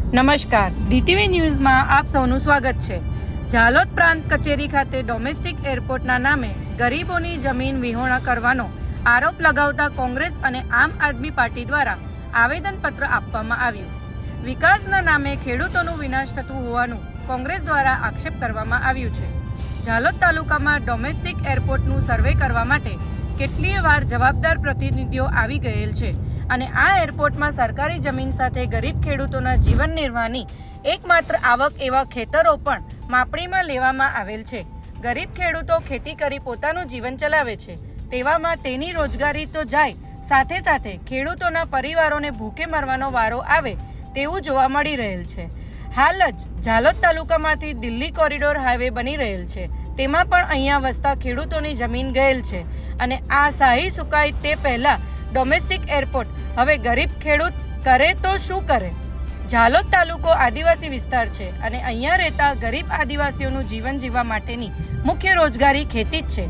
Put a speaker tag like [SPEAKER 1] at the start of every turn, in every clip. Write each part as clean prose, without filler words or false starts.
[SPEAKER 1] નમસ્કાર, ડીટીવી ન્યૂઝમાં આપ સૌનું સ્વાગત છે। ઝાલોદ પ્રાંત કચેરી ખાતે ડોમેસ્ટિક એરપોર્ટના નામે ગરીબોની જમીન વિહોણા કરવાનો આરોપ લગાવતા કોંગ્રેસ અને આમ આદમી પાર્ટી દ્વારા આવેદનપત્ર આપવામાં આવ્યું। વિકાસના નામે ખેડૂતોનું વિનાશ થતું હોવાનું કોંગ્રેસ દ્વારા આક્ષેપ કરવામાં આવ્યું છે। ઝાલોદ તાલુકામાં ડોમેસ્ટિક એરપોર્ટનું સર્વે કરવા માટે કેટલીય વાર જવાબદાર પ્રતિનિધિઓ આવી ગયેલ છે અને આ એરપોર્ટમાં સરકારી જમીન સાથે ગરીબ ખેડૂતોના જીવન નિર્વાહની એકમાત્ર આવક એવા ખેતરો પણ માપણીમાં લેવામાં આવેલ છે। ગરીબ ખેડૂતો ખેતી કરી પોતાનું જીવન ચલાવે છે, તેવામાં તેની રોજગારી તો જાય, સાથે સાથે ખેડૂતોના પરિવારોને ભૂખે મરવાનો વારો આવે તેવું જોવા મળી રહેલ છે। હાલ જ ઝાલોદ તાલુકામાંથી દિલ્હી કોરિડોર હાઈવે બની રહેલ છે, તેમાં પણ અહીંયા વસતા ખેડૂતોની જમીન ગયેલ છે અને આ શાહી સુકાય તે પહેલા ડોમેસ્ટિક એરપોર્ટ હવે ગરીબ ખેડૂત કરે તો શું કરે? ઝાલોદ તાલુકો આદિવાસી વિસ્તાર છે અને અહીંયા રહેતા ગરીબ આદિવાસીઓનું જીવન જીવવા માટેની મુખ્ય રોજગારી ખેતી જ છે।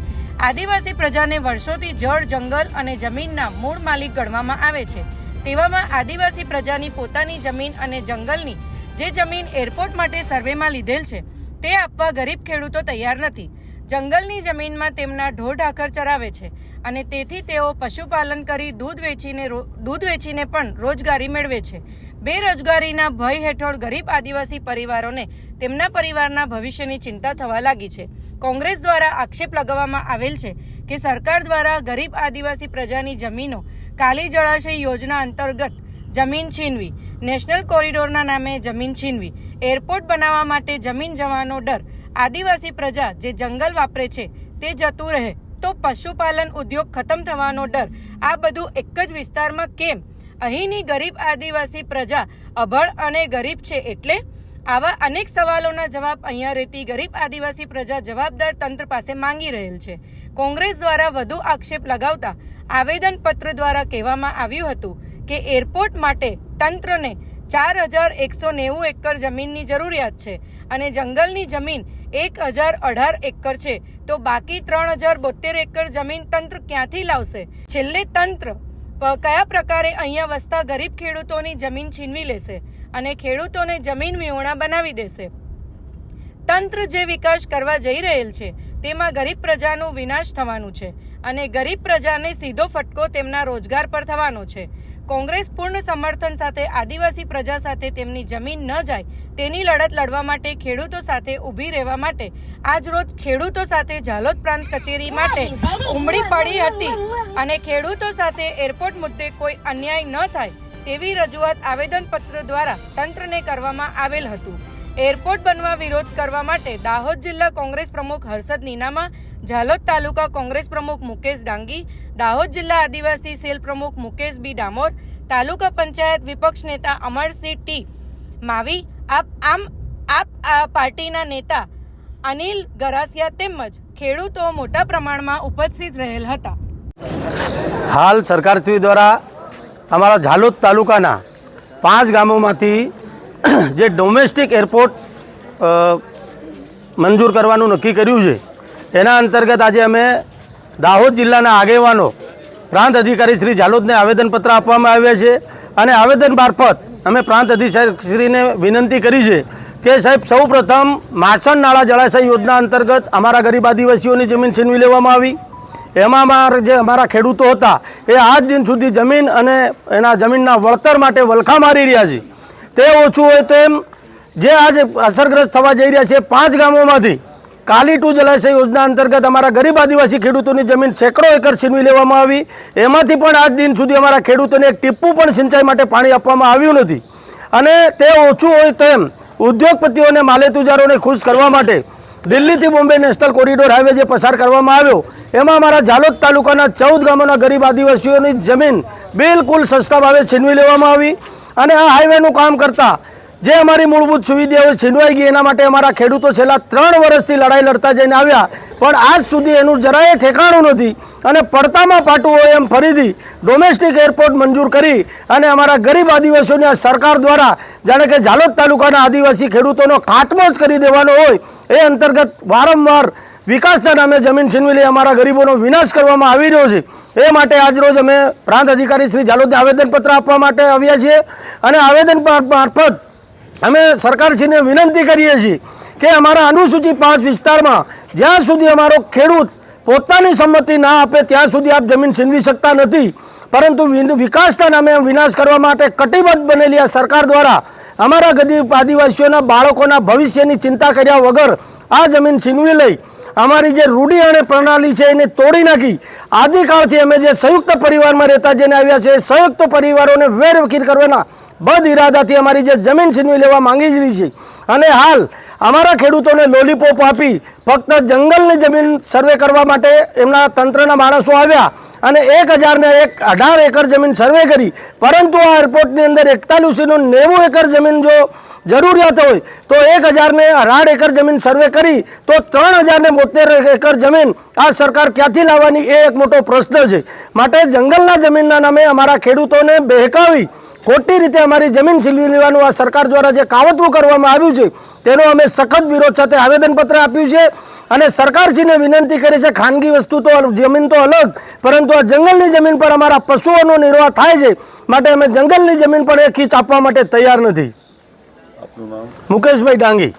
[SPEAKER 1] આદિવાસી પ્રજાને વર્ષોથી જળ, જંગલ અને જમીનના મૂળ માલિક ગણવામાં આવે છે, તેવામાં આદિવાસી પ્રજાની પોતાની જમીન અને જંગલની જે જમીન એરપોર્ટ માટે સર્વેમાં લીધેલ છે તે આપવા ગરીબ ખેડૂતો તૈયાર નથી। જંગલની જમીનમાં તેમના ઢોર ઢાંખર ચરાવે છે અને તેથી તેઓ પશુપાલન કરી દૂધ વેચીને પણ રોજગારી મેળવે છે। બેરોજગારીના ભય હેઠળ ગરીબ આદિવાસી પરિવારોને તેમના પરિવારના ભવિષ્યની ચિંતા થવા લાગી છે। કોંગ્રેસ દ્વારા આક્ષેપ લગાવવામાં આવેલ છે કે સરકાર દ્વારા ગરીબ આદિવાસી પ્રજાની જમીનો કાલી જળાશય યોજના અંતર્ગત જમીન છીનવી, નેશનલ કોરિડોરના નામે જમીન છીનવી, એરપોર્ટ બનાવવા માટે જમીન જવાનો ડર, આદિવાસી પ્રજા જે જંગલ વાપરે છે તે જતું રહે તો પશુપાલન ઉદ્યોગ ખતમ થવાનો ડર, આ બધું એક જ વિસ્તારમાં કેમ? અહીંની ગરીબ આદિવાસી પ્રજા અભણ અને ગરીબ છે એટલે? આવા અનેક સવાલોના જવાબ અહીંયા રહેતી ગરીબ આદિવાસી પ્રજા જવાબદાર તંત્ર પાસે માંગી રહેલ છે। કોંગ્રેસ દ્વારા વધુ આક્ષેપ લગાવતા આવેદનપત્ર દ્વારા કહેવામાં આવ્યું હતું કે એરપોર્ટ માટે તંત્રને 4190 એકર જમીનની જરૂરિયાત છે અને જંગલની જમીન 1018 એકર છે, તો બાકી 3072 એકર જમીન તંત્ર ક્યાંથી લાવશે? છેલ્લે તંત્ર કયા પ્રકારે અહીંયા વસતા ગરીબ ખેડૂતોની જમીન છીનવી લેશે અને ખેડૂતોને જમીન વિહોણા બનાવી દેશે? તંત્ર જે વિકાસ કરવા જઈ રહેલ છે તેમાં ગરીબ પ્રજાનું વિનાશ થવાનું છે અને ગરીબ પ્રજાને સીધો ફટકો તેમના રોજગાર પર થવાનો છે। કોંગ્રેસ પૂર્ણ સમર્થન સાથે આદિવાસી પ્રજા સાથે તેમની જમીન ન જાય તેની લડત લડવા માટે ખેડૂતો સાથે ઊભી રહેવા માટે આજરોજ ખેડૂતો સાથે ઝાલોદ પ્રાંત કચેરી માટે ઉમટી પડી હતી અને ખેડૂતો સાથે એરપોર્ટ મુદ્દે કોઈ અન્યાય ન થાય તેવી રજૂઆત આવેદનપત્ર દ્વારા તંત્રને કરવામાં આવેલ હતું। એરપોર્ટ બનવા વિરોધ કરવા માટે દાહોદ જિલ્લા કોંગ્રેસ પ્રમુખ હર્ષદ નીનામા, ઝાલોદ તાલુકા કોંગ્રેસ પ્રમુખ મુકેશ ડાંગી, દાહોદ જિલ્લા આદિવાસી સેલ પ્રમુખ મુકેશ બી ડામોર, તાલુકા પંચાયત વિપક્ષ નેતા અમરસિંહ ટી માવી, આપ પાર્ટીના નેતા અનિલ ગરાસિયા તેમજ ખેડૂતો મોટા પ્રમાણમાં ઉપસ્થિત રહેલ હતા।
[SPEAKER 2] હાલ સરકારશ્રી દ્વારા અમારા ઝાલોદ તાલુકાના 5 ગામોમાંથી જે ડોમેસ્ટિક એરપોર્ટ મંજૂર કરવાનું નક્કી કર્યું છે, એના અંતર્ગત આજે અમે દાહોદ જિલ્લાના આગેવાનો પ્રાંત અધિકારી શ્રી ઝાલોદને આવેદનપત્ર આપવામાં આવ્યા છે અને આવેદન મારફત અમે પ્રાંત અધિકારીશ્રીને વિનંતી કરી છે કે સાહેબ સૌપ્રથમ માછણ નાળા જળાશય યોજના અંતર્ગત અમારા ગરીબ આદિવાસીઓની જમીન છીનવી લેવામાં આવી। એમાં જે અમારા ખેડૂતો હતા એ આજ દિન સુધી જમીન અને એના જમીનના વળતર માટે વલખા મારી રહ્યા છે। તે ઓછું હોય તેમ જે આજે અસરગ્રસ્ત થવા જઈ રહ્યા છે 5 ગામોમાંથી કાલી ટુ જળાશય યોજના અંતર્ગત અમારા ગરીબ આદિવાસી ખેડૂતોની જમીન સેંકડો એકર છીનવી લેવામાં આવી। એમાંથી પણ આજ દિન સુધી અમારા ખેડૂતોને એક ટીપું પણ સિંચાઈ માટે પાણી આપવામાં આવ્યું નથી અને તે ઓછું હોય તેમ ઉદ્યોગપતિઓને માલેતુજારોને ખુશ કરવા માટે દિલ્હીથી બોમ્બે નેશનલ કોરિડોર હાઈવે જે પસાર કરવામાં આવ્યો એમાં અમારા ઝાલોદ તાલુકાના 14 ગામોના ગરીબ આદિવાસીઓની જમીન બિલકુલ સસ્તા ભાવે છીનવી લેવામાં આવી અને આ હાઈવેનું કામ કરતા જે અમારી મૂળભૂત સુવિધાઓ છીનવાઈ ગઈ એના માટે અમારા ખેડૂતો છેલ્લા 3 વર્ષથી લડાઈ લડતા જઈને આવ્યા, પણ આજ સુધી એનું જરાય ઠેકાણું નથી અને પડતામાં પાટું હોય એમ ફરીથી ડોમેસ્ટિક એરપોર્ટ મંજૂર કરી અને અમારા ગરીબ આદિવાસીઓને આ સરકાર દ્વારા જાણે કે ઝાલોદ તાલુકાના આદિવાસી ખેડૂતોનો ખાત્મો જ કરી દેવાનો હોય એ અંતર્ગત વારંવાર વિકાસના નામે જમીન છીનવી લઈ અમારા ગરીબોનો વિનાશ કરવામાં આવી રહ્યો છે। એ માટે આજરોજ અમે પ્રાંત અધિકારી શ્રી ઝાલોદને આવેદનપત્ર આપવા માટે આવ્યા છીએ અને આવેદન મારફત અમે સરકારશ્રીને વિનંતી કરીએ છીએ કે અમારા અનુસૂચિત 5 વિસ્તારમાં જ્યાં સુધી અમારો ખેડૂત પોતાની સંમતિ ના આપે ત્યાં સુધી આપ જમીન છીનવી શકતા નથી, પરંતુ વિકાસના નામે વિનાશ કરવા માટે કટિબદ્ધ બનેલી આ સરકાર દ્વારા અમારા ગરીબ આદિવાસીઓના બાળકોના ભવિષ્યની ચિંતા કર્યા વગર આ જમીન છીનવી લઈ અમારી જે રૂઢી અને પ્રણાલી છે એને તોડી નાખી આદિકાળથી અમે જે સંયુક્ત પરિવારમાં રહેતા જેને આવ્યા છે એ સંયુક્ત પરિવારોને વેરવિખેર કરવાના બદ ઇરાદાથી અમારી જે જમીન છીનવી લેવા માંગી રહી છે. અને હાલ અમારા ખેડૂતોને લોલીપોપ આપી ફક્ત જંગલની જમીન સર્વે કરવા માટે એમના તંત્રના માણસો આવ્યા અને 1018 એકર જમીન સર્વે કરી, પરંતુ આ એરપોર્ટની અંદર 4190 એકર જમીન જો જરૂરિયાત હોય તો 1018 એકર જમીન સર્વે કરી તો 3072 એકર જમીન આ સરકાર ક્યાંથી લાવવાની એ એક મોટો પ્રશ્ન છે. માટે જંગલના જમીનના નામે અમારા ખેડૂતોને બહેકાવી ખોટી રીતે અમારી જમીન છીનવી લેવાનું આ સરકાર દ્વારા જે કાવતરું કરવામાં આવ્યું છે તેનો અમે સખત વિરોધ સાથે આવેદનપત્ર આપ્યું છે અને સરકારશ્રીને વિનંતી કરી છે, ખાનગી વસ્તુ તો જમીન તો અલગ, પરંતુ આ જંગલની જમીન પર અમારા પશુઓનો નિર્વાહ થાય છે, માટે અમે જંગલની જમીન પણ એ ખીચ આપવા માટે તૈયાર નથી. મુકેશભાઈ ડાંગી.